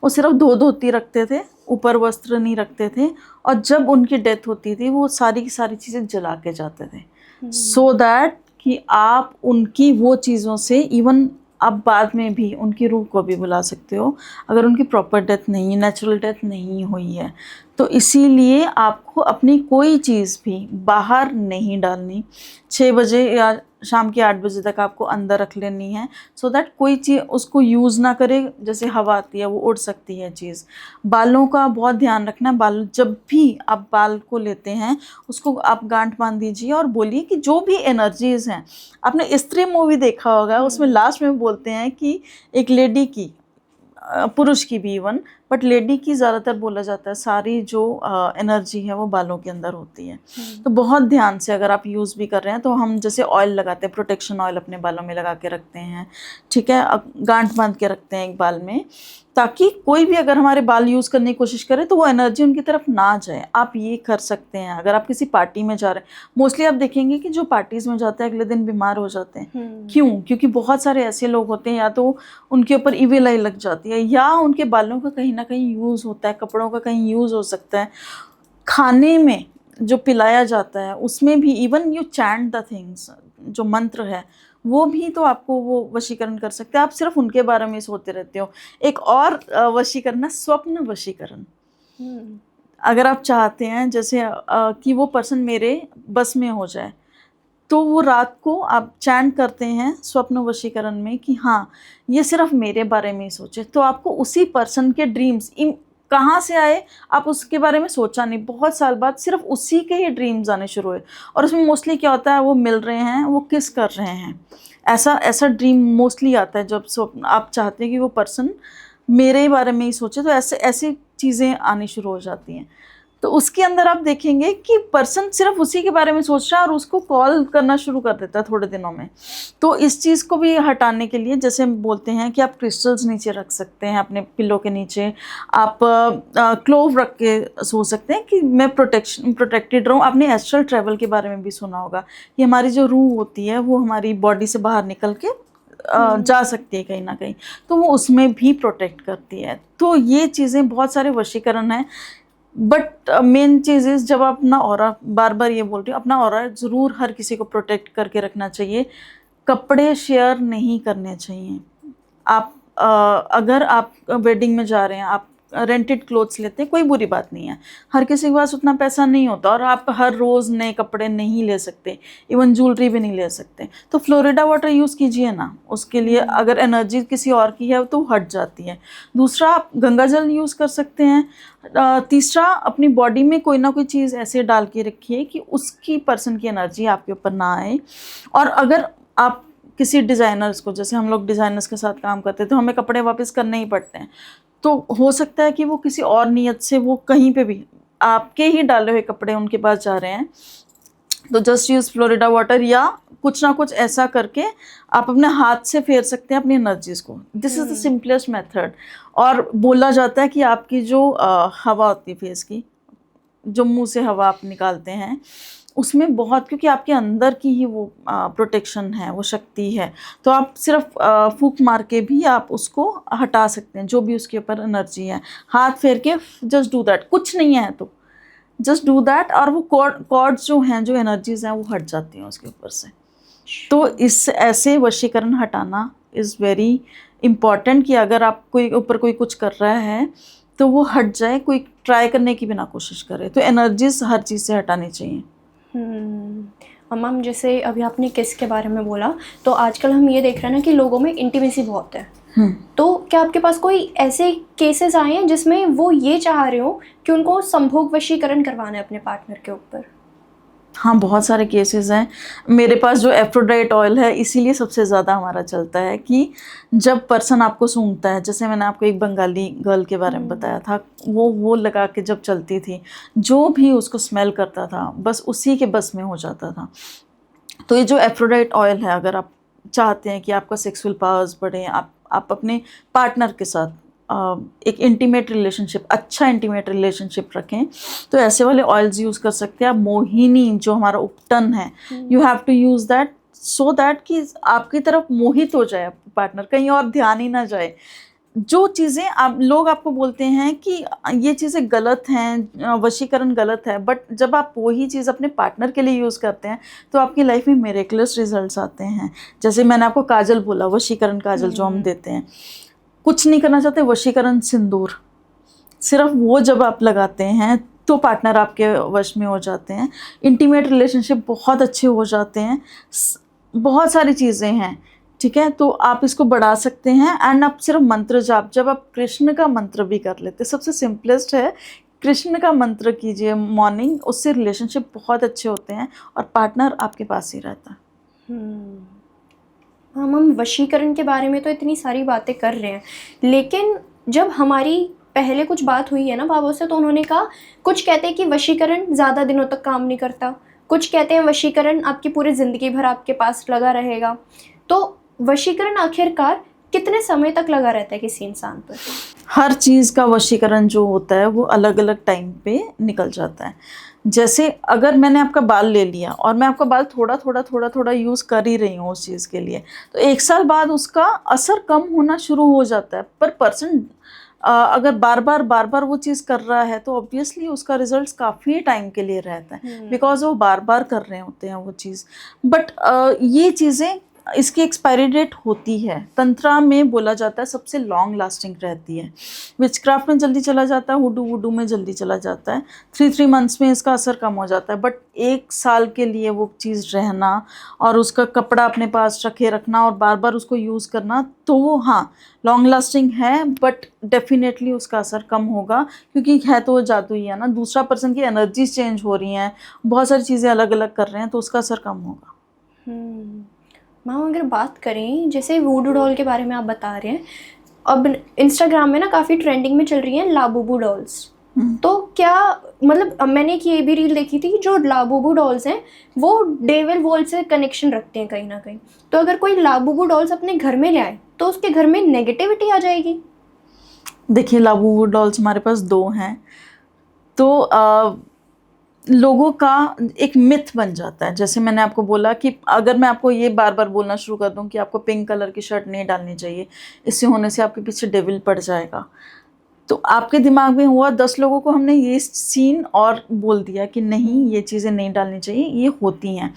वो सिर्फ 2 धोती रखते थे ऊपर वस्त्र नहीं रखते थे, और जब उनकी डेथ होती थी वो सारी की सारी चीज़ें जला के जाते थे, सो दैट कि आप उनकी वो चीज़ों से इवन आप बाद में भी उनकी रूह को भी बुला सकते हो अगर उनकी प्रॉपर डेथ नहीं, नेचुरल डेथ नहीं हुई है। तो इसीलिए आपको अपनी कोई चीज़ भी बाहर नहीं डालनी। 6 बजे या शाम के 8 बजे तक आपको अंदर रख लेनी है, सो दैट कोई चीज़ उसको यूज़ ना करे। जैसे हवा आती है वो उड़ सकती है चीज़। बालों का बहुत ध्यान रखना है। बाल जब भी आप बाल को लेते हैं उसको आप गांठ बांध दीजिए और बोलिए कि जो भी एनर्जीज़ हैं, आपने स्त्री मूवी देखा होगा, उसमें लास्ट में बोलते हैं कि एक लेडी की, पुरुष की भी इवन, बट लेडी की ज़्यादातर बोला जाता है, सारी जो एनर्जी है वो बालों के अंदर होती है। तो बहुत ध्यान से अगर आप यूज़ भी कर रहे हैं, तो हम जैसे ऑयल लगाते हैं, प्रोटेक्शन ऑयल अपने बालों में लगा के रखते हैं, ठीक है, गांठ बांध के रखते हैं एक बाल में, ताकि कोई भी अगर हमारे बाल यूज़ करने की कोशिश करे तो वो एनर्जी उनकी तरफ ना जाए। आप ये कर सकते हैं अगर आप किसी पार्टी में जा रहे हैं। मोस्टली आप देखेंगे कि जो पार्टीज़ में जाते हैं अगले दिन बीमार हो जाते हैं। क्यों? क्योंकि बहुत सारे ऐसे लोग होते हैं, या तो उनके ऊपर इविल आई लग जाती है, या उनके बालों का कहीं ना कहीं यूज़ होता है, कपड़ों का कहीं यूज़ हो सकता है, खाने में जो पिलाया जाता है उसमें भी, even you chant the things, जो मंत्र है वो भी तो आपको वो वशीकरण कर सकते हैं। आप सिर्फ उनके बारे में सोचते रहते हो। एक और वशीकरण है स्वप्न वशीकरण। अगर आप चाहते हैं जैसे कि वो पर्सन मेरे बस में हो जाए, तो वो रात को आप चैंट करते हैं स्वप्न वशीकरण में कि हाँ ये सिर्फ मेरे बारे में ही सोचे, तो आपको उसी पर्सन के ड्रीम्स कहाँ से आए, आप उसके बारे में सोचा नहीं, बहुत साल बाद सिर्फ उसी के ही ड्रीम्स आने शुरू हुए। और उसमें मोस्टली क्या होता है, वो मिल रहे हैं, वो किस कर रहे हैं, ऐसा ड्रीम मोस्टली आता है जब स्वप्न आप चाहते हैं कि वो पर्सन मेरे बारे में ही सोचे, तो ऐसी चीज़ें आनी शुरू हो जाती हैं। तो उसके अंदर आप देखेंगे कि पर्सन सिर्फ उसी के बारे में सोच रहा है और उसको कॉल करना शुरू कर देता है थोड़े दिनों में। तो इस चीज़ को भी हटाने के लिए जैसे हम बोलते हैं कि आप क्रिस्टल्स नीचे रख सकते हैं, अपने पिलो के नीचे आप क्लोव रख के सो सकते हैं कि मैं प्रोटेक्टेड रहूँ। आपने एस्ट्रल ट्रैवल के बारे में भी सुना होगा कि हमारी जो रूह होती है वो हमारी बॉडी से बाहर निकल के जा सकती है कहीं ना कहीं, तो वो उसमें भी प्रोटेक्ट करती है। तो ये चीज़ें बहुत सारे वशीकरण हैं, बट मेन चीज़ इज़ जब आप अपना ऑरा, बार बार ये बोल रही हूँ, अपना ऑरा ज़रूर हर किसी को प्रोटेक्ट करके रखना चाहिए। कपड़े शेयर नहीं करने चाहिए। आप अगर आप वेडिंग में जा रहे हैं, आप रेंटेड क्लोथ्स लेते हैं, कोई बुरी बात नहीं है, हर किसी के पास उतना पैसा नहीं होता और आप हर रोज़ नए कपड़े नहीं ले सकते, इवन ज्वेलरी भी नहीं ले सकते, तो फ्लोरिडा वाटर यूज़ कीजिए ना, उसके लिए अगर एनर्जी किसी और की है तो हट जाती है। दूसरा, आप गंगा जल यूज़ कर सकते हैं। तीसरा, अपनी बॉडी में कोई ना कोई चीज़ ऐसे डाल के रखिए कि उसकी पर्सन की एनर्जी आपके ऊपर ना आए। और अगर आप किसी डिज़ाइनर्स को, जैसे हम लोग डिज़ाइनर्स के साथ काम करते हैं तो हमें कपड़े वापस करने ही पड़ते हैं, तो हो सकता है कि वो किसी और नियत से वो कहीं पे भी आपके ही डाले हुए कपड़े उनके पास जा रहे हैं, तो जस्ट यूज़ फ्लोरिडा वाटर या कुछ ना कुछ ऐसा करके आप अपने हाथ से फेर सकते हैं अपनी एनर्जीज़ को। This is the simplest method. और बोला जाता है कि आपकी जो हवा होती है फेस की, जो मुंह से हवा आप निकालते हैं, उसमें बहुत, क्योंकि आपके अंदर की ही वो प्रोटेक्शन है, वो शक्ति है, तो आप सिर्फ फूंक मार के भी आप उसको हटा सकते हैं, जो भी उसके ऊपर एनर्जी है, हाथ फेर के जस्ट डू दैट। कुछ नहीं है तो जस्ट डू दैट, और वो कॉर्ड्स जो हैं, जो एनर्जीज हैं, वो हट जाती हैं उसके ऊपर से। तो इस ऐसे वशीकरण हटाना इज़ वेरी इम्पॉर्टेंट कि अगर आप कोई ऊपर कोई कुछ कर रहा है तो वो हट जाए, कोई ट्राई करने की भी ना कोशिश करे। तो एनर्जीज हर चीज़ से हटानी चाहिए। मैम, जैसे अभी आपने किस के बारे में बोला, तो आजकल हम ये देख रहे हैं ना कि लोगों में इंटीमेसी बहुत है। तो क्या आपके पास कोई ऐसे केसेस आए हैं जिसमें वो ये चाह रहे हो कि उनको संभोग वशीकरण करवाना है अपने पार्टनर के ऊपर? हाँ, बहुत सारे केसेस हैं। मेरे पास जो एफ्रोडाइट ऑयल है, इसीलिए सबसे ज़्यादा हमारा चलता है कि जब पर्सन आपको सूंघता है, जैसे मैंने आपको एक बंगाली गर्ल के बारे में बताया था, वो लगा के जब चलती थी, जो भी उसको स्मेल करता था बस उसी के बस में हो जाता था। तो ये जो एफ्रोडाइट ऑयल है, अगर आप चाहते हैं कि आपका सेक्सुअल पावर्स बढ़े, आप अपने पार्टनर के साथ एक इंटीमेट रिलेशनशिप, अच्छा इंटीमेट रिलेशनशिप रखें, तो ऐसे वाले ऑयल्स यूज़ कर सकते हैं आप। मोहिनी जो हमारा उपटन है, you have to use that so that कि आपकी तरफ मोहित हो जाए पार्टनर, कहीं और ध्यान ही ना जाए। जो चीज़ें आप लोग आपको बोलते हैं कि ये चीज़ें गलत हैं, वशीकरण गलत है, बट जब आप वही चीज़ अपने पार्टनर के लिए यूज़ करते हैं तो आपकी लाइफ में मिरेकलस रिजल्ट्स आते हैं। जैसे मैंने आपको काजल बोला, वशीकरण काजल जो हम देते हैं, कुछ नहीं करना चाहते, वशीकरण सिंदूर सिर्फ वो जब आप लगाते हैं तो पार्टनर आपके वश में हो जाते हैं, इंटीमेट रिलेशनशिप बहुत अच्छे हो जाते हैं, बहुत सारी चीज़ें हैं, ठीक है। तो आप इसको बढ़ा सकते हैं। एंड आप सिर्फ मंत्र जाप, जब आप कृष्ण का मंत्र भी कर लेते, सबसे सिंपलेस्ट है कृष्ण का मंत्र कीजिए मॉर्निंग, उससे रिलेशनशिप बहुत अच्छे होते हैं और पार्टनर आपके पास ही रहता है। हम वशीकरण के बारे में तो इतनी सारी बातें कर रहे हैं, लेकिन जब हमारी पहले कुछ बात हुई है ना बाबू से, तो उन्होंने कहा, कुछ कहते हैं कि वशीकरण ज़्यादा दिनों तक काम नहीं करता, कुछ कहते हैं वशीकरण आपकी पूरी ज़िंदगी भर आपके पास लगा रहेगा। तो वशीकरण आखिरकार कितने समय तक लगा रहता है किसी इंसान पर? हर चीज़ का वशीकरण जो होता है वो अलग अलग टाइम पे निकल जाता है। जैसे अगर मैंने आपका बाल ले लिया और मैं आपका बाल थोड़ा थोड़ा यूज़ कर ही रही हूँ उस चीज़ के लिए, तो 1 साल बाद उसका असर कम होना शुरू हो जाता है। पर पर्सन अगर बार बार वो चीज़ कर रहा है तो ऑब्वियसली उसका रिजल्ट्स काफ़ी टाइम के लिए रहता है, बिकॉज वो बार बार कर रहे होते हैं वो चीज़। बट ये चीज़ें, इसकी एक्सपायरी डेट होती है, तंत्रा में बोला जाता है सबसे लॉन्ग लास्टिंग रहती है। विचक्राफ्ट में जल्दी चला जाता है, वुडू में जल्दी चला जाता है, 3 मंथ्स में इसका असर कम हो जाता है। बट 1 साल के लिए वो चीज़ रहना और उसका कपड़ा अपने पास रखे रखना और बार बार उसको यूज़ करना, तो वो हाँ लॉन्ग लास्टिंग है, बट डेफिनेटली उसका असर कम होगा, क्योंकि है तो वो जादू ही है ना, दूसरा पर्सन की एनर्जीज चेंज हो रही हैं, बहुत सारी चीज़ें अलग अलग कर रहे हैं, तो उसका असर कम होगा। मैम अगर बात करें जैसे वुडू डॉल के बारे में आप बता रहे हैं, अब इंस्टाग्राम में ना काफ़ी ट्रेंडिंग में चल रही हैं लाबूबू डॉल्स। तो क्या मतलब मैंने एक ये भी रील देखी थी, जो लाबूबू डॉल्स हैं वो डेविल वर्ल्ड से कनेक्शन रखते हैं कहीं ना कहीं। तो अगर कोई लाबूबू डॉल्स अपने घर में ले आए तो उसके घर में नेगेटिविटी आ जाएगी? देखिए, लाबूबू डॉल्स हमारे पास 2 हैं, तो लोगों का एक मिथ बन जाता है। जैसे मैंने आपको बोला कि अगर मैं आपको ये बार बार बोलना शुरू कर दूं कि आपको पिंक कलर की शर्ट नहीं डालनी चाहिए, इससे होने से आपके पीछे डेविल पड़ जाएगा, तो आपके दिमाग में हुआ, 10 लोगों को हमने ये सीन और बोल दिया कि नहीं ये चीज़ें नहीं डालनी चाहिए, ये होती हैं,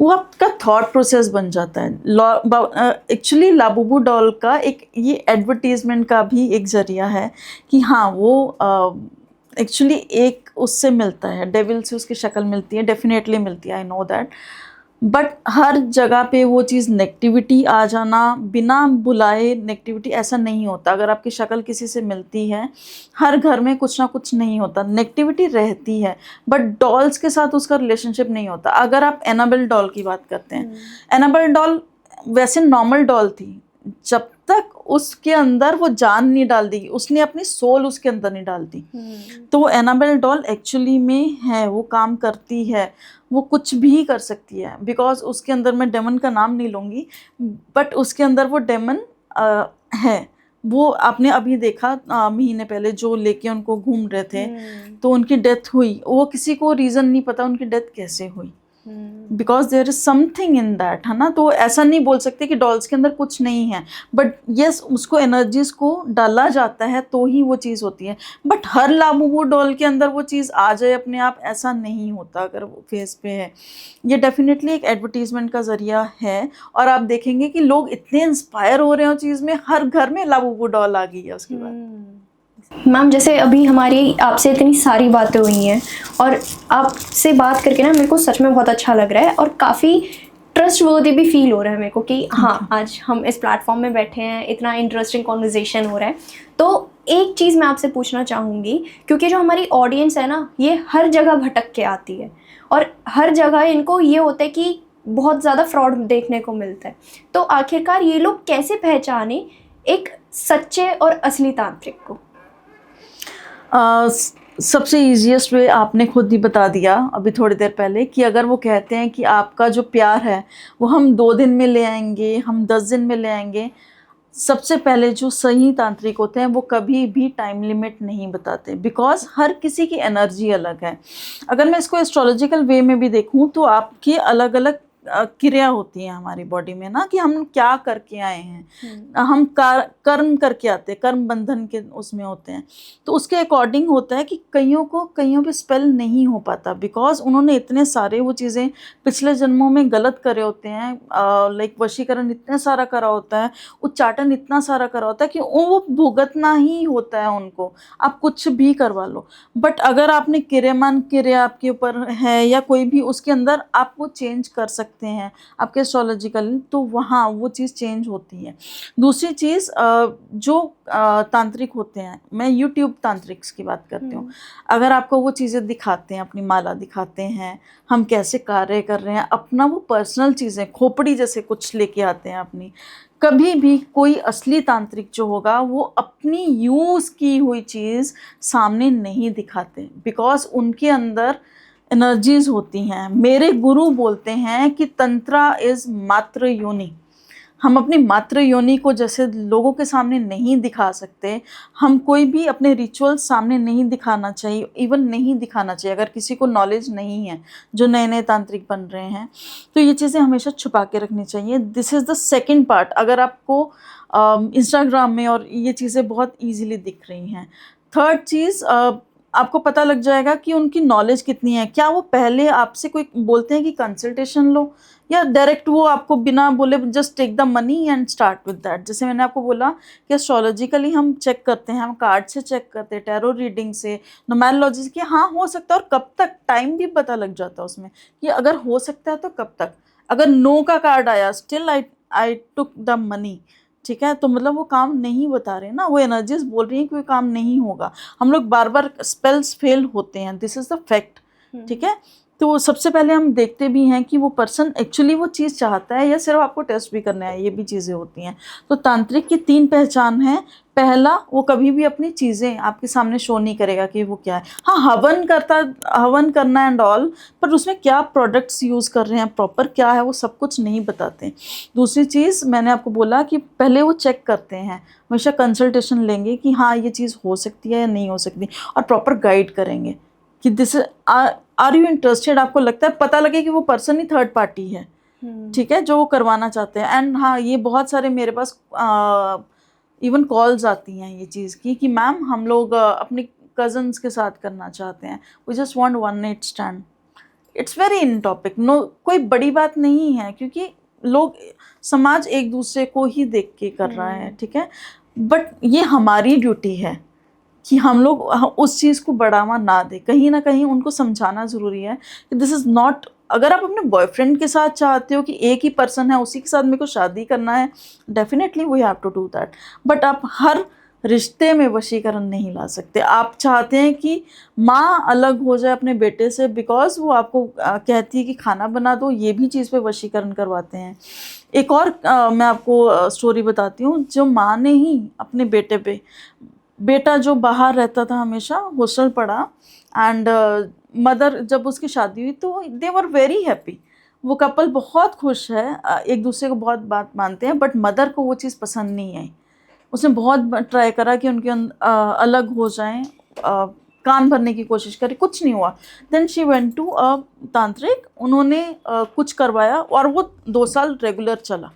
वो आपका थॉट प्रोसेस बन जाता है। एक्चुअली लाबूबू डॉल का एक ये एडवर्टीजमेंट का भी एक ज़रिया है कि हाँ वो एक्चुअली एक उससे मिलता है, डेविल से उसकी शक्ल मिलती है, डेफिनेटली मिलती है, आई नो दैट। बट हर जगह पे वो चीज़ नेगेटिविटी आ जाना, बिना बुलाए नेगेटिविटी, ऐसा नहीं होता। अगर आपकी शक्ल किसी से मिलती है, हर घर में कुछ ना कुछ नहीं होता, नेगेटिविटी रहती है, बट डॉल्स के साथ उसका रिलेशनशिप नहीं होता। अगर आप एनाबेल डॉल की बात करते हैं, एनाबेल डॉल वैसे नॉर्मल डॉल थी, जब तक उसके अंदर वो जान नहीं डाल दी, उसने अपनी सोल उसके अंदर नहीं डाल दी, तो वो एनाबेल डॉल एक्चुअली में है, वो काम करती है, वो कुछ भी कर सकती है, बिकॉज उसके अंदर, मैं डेमन का नाम नहीं लूँगी, बट उसके अंदर वो डेमन है। वो आपने अभी देखा महीने पहले जो लेके उनको घूम रहे थे, तो उनकी डेथ हुई, वो किसी को रीज़न नहीं पता उनकी डेथ कैसे हुई, because there is something in that, है ना। तो ऐसा नहीं बोल सकते कि डॉल्स के अंदर कुछ नहीं है, बट यस उसको एनर्जीज को डाला जाता है तो ही वो चीज़ होती है। बट हर लाबूबू डॉल के अंदर वो चीज़ आ जाए अपने आप, ऐसा नहीं होता अगर वो फेस पे है। ये डेफिनेटली एक एडवर्टीजमेंट का ज़रिया है, और आप देखेंगे कि लोग इतने इंस्पायर हो रहे हैं उस चीज़ में, हर घर में लाबूबू डॉल आ गई है उसके बाद। मैम जैसे अभी हमारी आपसे इतनी सारी बातें हुई हैं, और आपसे बात करके ना मेरे को सच में बहुत अच्छा लग रहा है, और काफ़ी ट्रस्टवर्दी भी फील हो रहा है मेरे को कि हाँ आज हम इस प्लेटफॉर्म में बैठे हैं, इतना इंटरेस्टिंग कॉन्वर्जेशन हो रहा है। तो एक चीज़ मैं आपसे पूछना चाहूँगी, क्योंकि जो हमारी ऑडियंस है ना, ये हर जगह भटक के आती है, और हर जगह इनको ये होता है कि बहुत ज़्यादा फ्रॉड देखने को मिलता है। तो आखिरकार ये लोग कैसे पहचाने एक सच्चे और असली तांत्रिक को? सबसे ईजीएस्ट वे आपने खुद ही बता दिया अभी थोड़ी देर पहले, कि अगर वो कहते हैं कि आपका जो प्यार है वो हम 2 दिन में ले आएंगे, हम 10 दिन में ले आएंगे, सबसे पहले जो सही तांत्रिक होते हैं वो कभी भी टाइम लिमिट नहीं बताते, बिकॉज हर किसी की एनर्जी अलग है। अगर मैं इसको एस्ट्रोलॉजिकल वे में भी देखूं तो आपके अलग अलग क्रिया होती है हमारी बॉडी में ना, कि हम क्या करके आए हैं, हम कर्म करके आते हैं, कर्म बंधन के उसमें होते हैं, तो उसके अकॉर्डिंग होता है कि कईयों पे स्पेल नहीं हो पाता, बिकॉज उन्होंने इतने सारे वो चीज़ें पिछले जन्मों में गलत करे होते हैं, लाइक वशीकरण इतना सारा करा होता है, उच्चाटन इतना सारा करा होता है कि वो भुगतना ही होता है उनको, आप कुछ भी करवा लो। बट अगर आपने क्रियामान क्रिया आपके ऊपर है या कोई भी, उसके अंदर आप वो चेंज कर सकते हैं आपके एस्ट्रोलॉजिकली, तो वहाँ वो चीज़ चेंज होती है। दूसरी चीज़ जो तांत्रिक होते हैं, मैं यूट्यूब तांत्रिक्स की बात करती हूँ, अगर आपको वो चीज़ें दिखाते हैं, अपनी माला दिखाते हैं, हम कैसे कार्य कर रहे हैं, अपना वो पर्सनल चीज़ें खोपड़ी जैसे कुछ लेके आते हैं अपनी, कभी भी कोई असली तांत्रिक जो होगा वो अपनी यूज़ की हुई चीज़ सामने नहीं दिखाते, बिकॉज उनके अंदर एनर्जीज होती हैं। मेरे गुरु बोलते हैं कि तंत्रा इज़ मातृ योनि। हम अपनी मातृ योनि को जैसे लोगों के सामने नहीं दिखा सकते, हम कोई भी अपने रिचुअल सामने नहीं दिखाना चाहिए, इवन नहीं दिखाना चाहिए अगर किसी को नॉलेज नहीं है, जो नए नए तांत्रिक बन रहे हैं, तो ये चीज़ें हमेशा छुपा के रखनी चाहिए। This is the second part. अगर आपको इंस्टाग्राम में और ये चीज़ें बहुत ईजीली दिख रही हैं, थर्ड चीज़, आपको पता लग जाएगा कि उनकी नॉलेज कितनी है। क्या वो पहले आपसे कोई बोलते हैं कि कंसल्टेशन लो, या डायरेक्ट वो आपको बिना बोले just take the money and start with that. जैसे मैंने आपको बोला कि एस्ट्रोलॉजिकली हम चेक करते हैं, हम कार्ड से चेक करते हैं, टैरो रीडिंग से, न्यूमेरोलॉजी से, हाँ हो सकता है, और कब तक, टाइम भी पता लग जाता है उसमें कि अगर हो सकता है तो कब तक। अगर नो का कार्ड आया, still I took the money, ठीक है, तो मतलब वो काम नहीं बता रहे ना, वो एनर्जीज बोल रही हैं कि वो काम नहीं होगा। हम लोग बार बार स्पेल्स फेल होते हैं, दिस इज़ द फैक्ट, ठीक है। तो सबसे पहले हम देखते भी हैं कि वो पर्सन एक्चुअली वो चीज़ चाहता है या सिर्फ आपको टेस्ट भी करना है, ये भी चीज़ें होती हैं। तो तांत्रिक की 3 पहचान है। पहला, वो कभी भी अपनी चीज़ें आपके सामने शो नहीं करेगा कि वो क्या है। हाँ, हवन करना एंड ऑल, पर उसमें क्या प्रोडक्ट्स यूज़ कर रहे हैं, प्रॉपर क्या है, वो सब कुछ नहीं बताते। दूसरी चीज़ मैंने आपको बोला कि पहले वो चेक करते हैं, हमेशा कंसल्टेशन लेंगे कि हाँ ये चीज़ हो सकती है या नहीं हो सकती, और प्रॉपर गाइड करेंगे कि दिस आर यू इंटरेस्टेड। आपको लगता है, पता लगे कि वो पर्सन ही थर्ड पार्टी है, ठीक है, जो वो करवाना चाहते हैं। एंड हाँ, ये बहुत सारे मेरे पास इवन कॉल्स आती हैं ये चीज़ की कि मैम हम लोग अपने कज़न्स के साथ करना चाहते हैं, we just want one night stand. It's very in topic, no कोई बड़ी बात नहीं है, क्योंकि लोग, समाज एक दूसरे को ही देख के कर रहा है, ठीक है। बट ये हमारी ड्यूटी है कि हम लोग उस चीज़ को बढ़ावा ना दें, कहीं ना कहीं उनको समझाना ज़रूरी है कि दिस इज़ नॉट। अगर आप अपने बॉयफ्रेंड के साथ चाहते हो कि एक ही पर्सन है, उसी के साथ मेरे को शादी करना है, definitely we have to do that, but आप हर रिश्ते में वशीकरण नहीं ला सकते। आप चाहते हैं कि माँ अलग हो जाए अपने बेटे से बिकॉज वो आपको कहती है कि खाना बना दो, ये भी चीज़ पे वशीकरण करवाते हैं। एक और मैं आपको स्टोरी बताती हूँ, जो माँ ने ही अपने बेटे पे, बेटा जो बाहर रहता था हमेशा, हॉस्टल पढ़ा, एंड मदर जब उसकी शादी हुई तो दे वर वेरी हैप्पी, वो कपल बहुत खुश है, एक दूसरे को बहुत बात मानते हैं, बट मदर को वो चीज़ पसंद नहीं आई। उसने बहुत ट्राई करा कि उनके अलग हो जाएं, कान भरने की कोशिश करी, कुछ नहीं हुआ। Then she went to a tantrik, उन्होंने कुछ करवाया और वो 2 साल रेगुलर चला।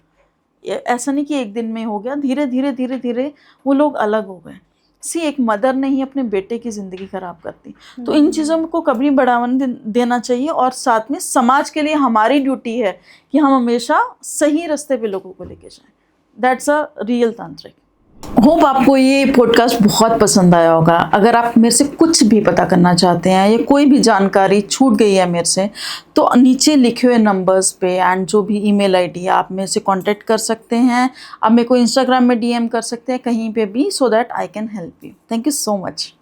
ऐसा नहीं कि एक दिन में हो गया, धीरे धीरे धीरे धीरे वो लोग अलग हो गए। एक मदर ने ही अपने बेटे की ज़िंदगी ख़राब कर दी। तो इन चीज़ों को कभी बढ़ावा नहीं देना चाहिए, और साथ में समाज के लिए हमारी ड्यूटी है कि हम हमेशा सही रास्ते पे लोगों को लेके जाएं। दैट्स अ रियल तांत्रिक। होप आपको ये पॉडकास्ट बहुत पसंद आया होगा। अगर आप मेरे से कुछ भी पता करना चाहते हैं या कोई भी जानकारी छूट गई है मेरे से, तो नीचे लिखे हुए नंबर्स पे एंड जो भी ईमेल आईडी है, आप मेरे से कांटेक्ट कर सकते हैं। आप मेरे को इंस्टाग्राम में DM कर सकते हैं, कहीं पे भी, so that I can help you. Thank you so much.